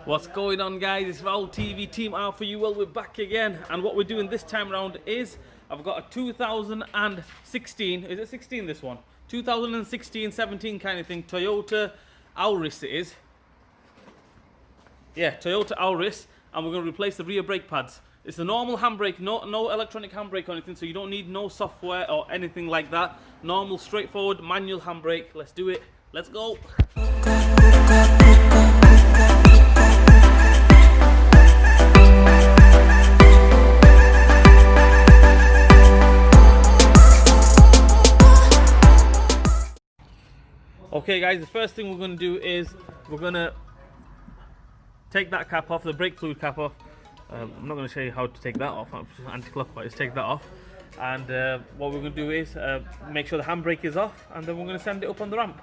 What's going on, guys? It's Raul TV Team out for you. Well, we're back again, and what we're doing this time around is I've got a 2016, is it 16 this one? 2016-17 kind of thing, Toyota Auris it is. Yeah, Toyota Auris, and we're going to replace the rear brake pads. It's a normal handbrake, no electronic handbrake or anything, so you don't need no software or anything like that. Normal, straightforward, manual handbrake. Let's do it. Let's go. Okay guys, the first thing we're going to do is we're going to take that cap off, the brake fluid cap off. I'm not going to show you how to take that off, anti-clockwise, take that off. And what we're going to do is make sure the handbrake is off, and then we're going to send it up on the ramp.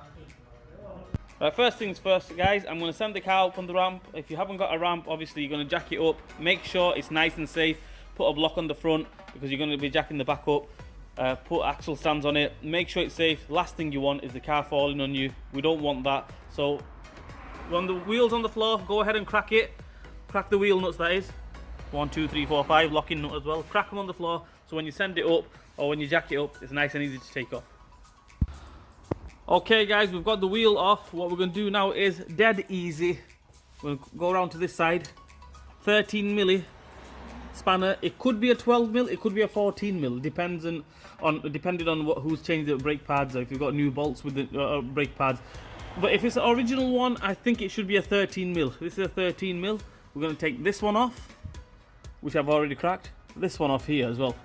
Right, first things first guys, I'm going to send the car up on the ramp. If you haven't got a ramp, obviously you're going to jack it up. Make sure it's nice and safe. Put a block on the front because you're going to be jacking the back up. Put axle stands on it, make sure it's safe. Last thing you want is the car falling on you. We don't want that. So when the wheel's on the floor, go ahead and crack it. Crack the wheel nuts, that is. 1, 2, 3, 4, 5, locking nut as well. Crack them on the floor so when you send it up or when you jack it up, it's nice and easy to take off. Okay guys, we've got the wheel off. What we're going to do now is dead easy. We'll go around to this side. 13 milli spanner. It could be a 12 mil, it could be a 14 mil, depending on who's changed the brake pads, or if you've got new bolts with the brake pads. But if it's the original one, I think it should be a 13 mil. This is a 13 mil. We're going to take this one off, which I've already cracked. This one off here as well.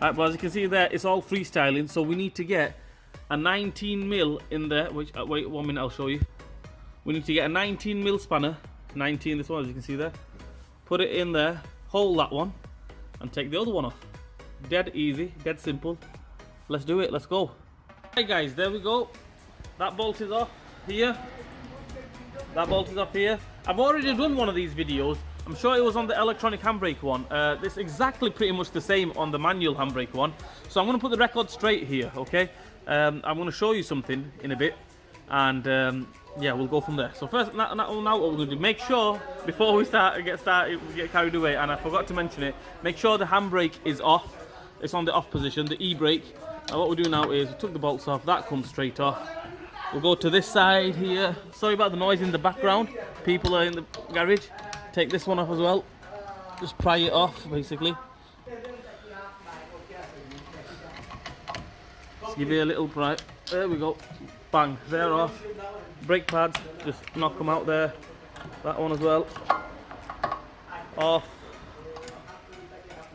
Right, but as you can see there, it's all freestyling, so we need to get a 19 mil in there. Which wait 1 minute, I'll show you. We need to get a 19 mil spanner. 19, this one, as you can see there. Put it in there. Hold that one and take the other one off. Dead easy, dead simple. Let's do it, let's go. Hey guys, there we go. That bolt is off here. That bolt is off here. I've already done one of these videos. I'm sure it was on the electronic handbrake one. This is exactly pretty much the same on the manual handbrake one. So I'm going to put the record straight here, okay? I'm going to show you something in a bit. And yeah, we'll go from there. So first, now what we're going to do, make sure before we get carried away, and I forgot to mention it, make sure the handbrake is off. It's on the off position, the e-brake. And what we do now is we took the bolts off, that comes straight off. We'll go to this side here. Sorry about the noise in the background. People are in the garage. Take this one off as well. Just pry it off, basically. Just give it a little pry. There we go. Bang, they're off. Brake pads, just knock them out there. That one as well. Off.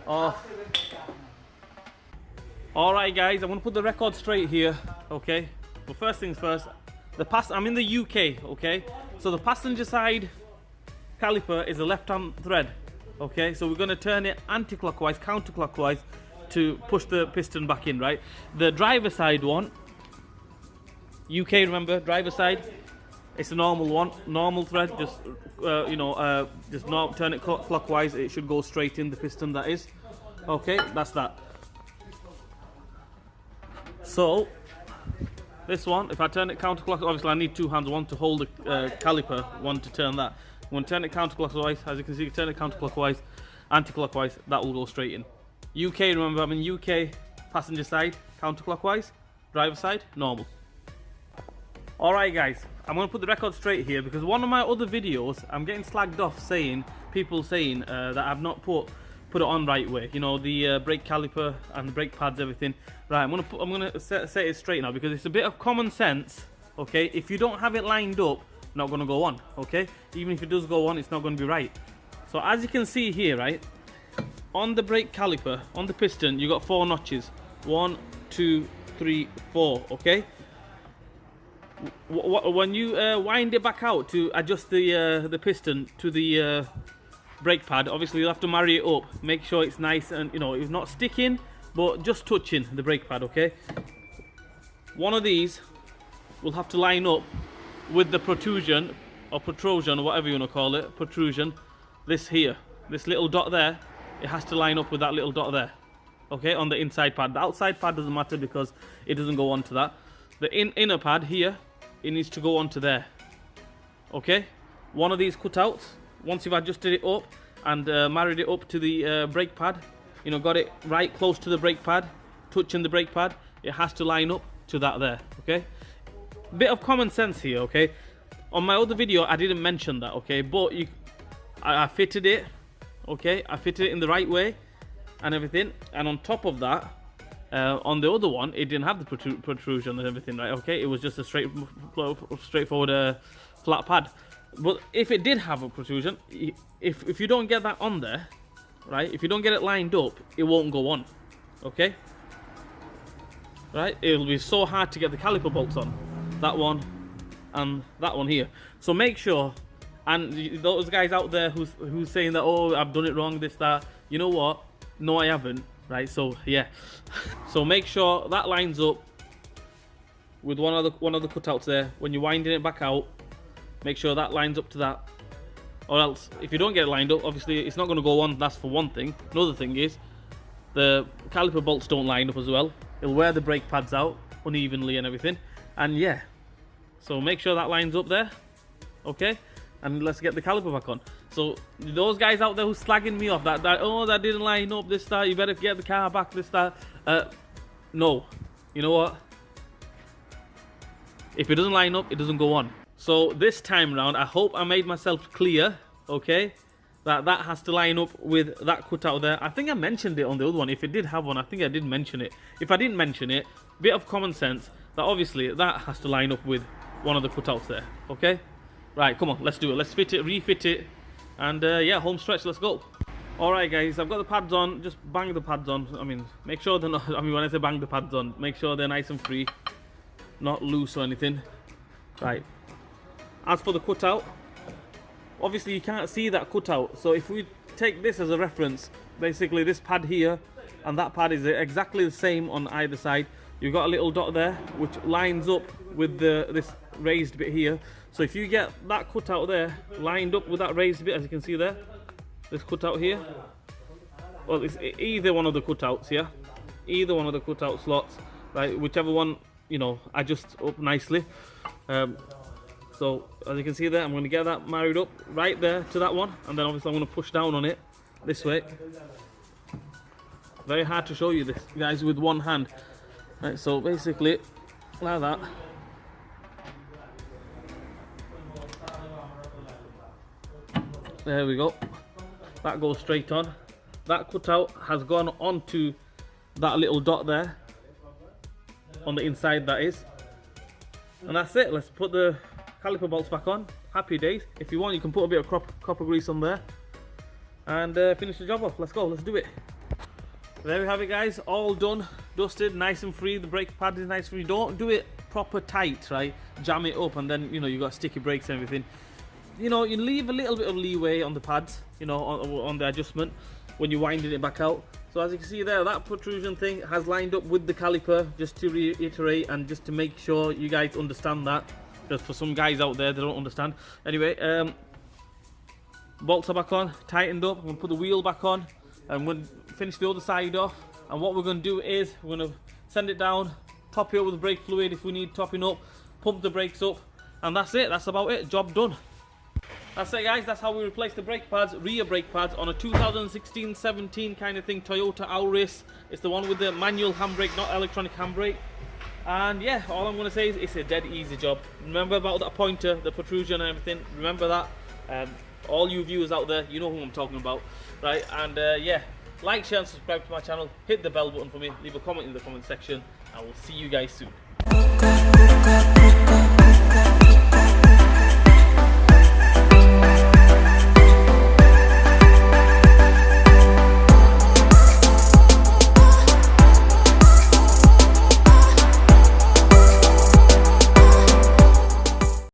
Off. Alright guys, I'm going to put the record straight here, okay? But first things first, I'm in the UK, okay? So the passenger side caliper is the left-hand thread, okay? So we're going to turn it anti-clockwise, counterclockwise to push the piston back in, right? The driver side one, UK, remember, driver side, it's a normal one, normal thread, just turn it clockwise, it should go straight in the piston, that is. Okay, that's that. So this one, if I turn it counterclockwise, obviously I need two hands, one to hold the caliper, one to turn that. When turn it counterclockwise, as you can see, turn it counterclockwise, anti-clockwise, that will go straight in. UK, remember, I'm in UK, passenger side, counterclockwise, driver side, normal. Alright guys, I'm going to put the record straight here because one of my other videos, I'm getting slagged off people saying that I've not put it on right way. You know, the brake caliper and the brake pads, everything. Right, I'm gonna set it straight now because it's a bit of common sense. Okay, if you don't have it lined up, not gonna go on. Okay, even if it does go on, it's not gonna be right. So as you can see here, right, on the brake caliper, on the piston, you got 4 notches. 1, 2, 3, 4. Okay. When you wind it back out to adjust the piston to the brake pad, obviously you'll have to marry it up, make sure it's nice and it's not sticking but just touching the brake pad. Okay, one of these will have to line up with the protrusion or whatever you want to call it, protrusion. This here, this little dot there, it has to line up with that little dot there. Okay, on the inside pad. The outside pad doesn't matter because it doesn't go onto that. The inner pad here, it needs to go onto there. Okay, one of these cutouts, once you've adjusted it up and married it up to the brake pad, you know, got it right close to the brake pad, touching the brake pad, it has to line up to that there, okay? Bit of common sense here, okay? On my other video, I didn't mention that, okay? But I fitted it, okay? I fitted it in the right way and everything. And on top of that, on the other one, it didn't have the protrusion and everything, right? Okay, it was just a straightforward flat pad. But if it did have a protrusion, if you don't get that on there, right? If you don't get it lined up, it won't go on, okay? Right? It'll be so hard to get the caliper bolts on. That one and that one here. So make sure, and those guys out there who's saying that, oh, I've done it wrong, this, that, you know what? No, I haven't, right? So yeah. So make sure that lines up with one of the cutouts there. When you're winding it back out, make sure that lines up to that. Or else, if you don't get it lined up, obviously it's not going to go on. That's for one thing. Another thing is, the caliper bolts don't line up as well. It'll wear the brake pads out unevenly and everything. And yeah, so make sure that lines up there, okay? And let's get the caliper back on. So those guys out there who's slagging me off, that oh, that didn't line up, this, that, you better get the car back, this, that. No, you know what? If it doesn't line up, it doesn't go on. So this time round, I hope I made myself clear, okay? That has to line up with that cutout there. I think I mentioned it on the other one. If it did have one, I think I did mention it. If I didn't mention it, bit of common sense, that obviously that has to line up with one of the cutouts there, okay? Right, come on, let's do it. Let's fit it, refit it, and yeah, home stretch, let's go. Alright guys, I've got the pads on, just bang the pads on. I mean, make sure they're not, I mean when I say bang the pads on, make sure they're nice and free, not loose or anything. Right, as for the cutout, obviously you can't see that cutout, so if we take this as a reference, basically this pad here and that pad is exactly the same on either side. You've got a little dot there which lines up with this raised bit here. So if you get that cutout there lined up with that raised bit, as you can see there, this cutout here, well, it's either one of the cutouts, yeah, either one of the cutout slots, right, whichever one, you know, adjust up nicely. So as you can see there, I'm going to get that married up right there to that one, and then obviously I'm going to push down on it this way. Very hard to show you this, guys, with one hand. Right, so basically like that. There we go. That goes straight on. That cutout has gone onto that little dot there on the inside, that is. And that's it. Let's put the caliper bolts back on. Happy days. If you want, you can put a bit of copper grease on there and finish the job off. Let's go. Let's do it. There we have it, guys. All done, dusted, nice and free. The brake pad is nice and free. Don't do it proper tight, right? Jam it up, and then, you know, you got sticky brakes and everything. You know, you leave a little bit of leeway on the pads, you know, on the adjustment when you're winding it back out. So as you can see there, that protrusion thing has lined up with the caliper, just to reiterate and just to make sure you guys understand that. Because for some guys out there, they don't understand. Anyway, bolts are back on, tightened up. I'm going to put the wheel back on. I'm going to finish the other side off. And what we're going to do is, we're going to send it down, top it up with brake fluid if we need topping up, pump the brakes up. And that's it, that's about it, job done. That's it, guys, that's how we replace the brake pads, rear brake pads, on a 2016-17 kind of thing, Toyota Auris. It's the one with the manual handbrake, not electronic handbrake. And yeah, all I'm going to say is it's a dead easy job. Remember about that pointer, the protrusion and everything, remember that. All you viewers out there, you know who I'm talking about, right? And yeah, like, share and subscribe to my channel, hit the bell button for me, leave a comment in the comment section, and we'll see you guys soon.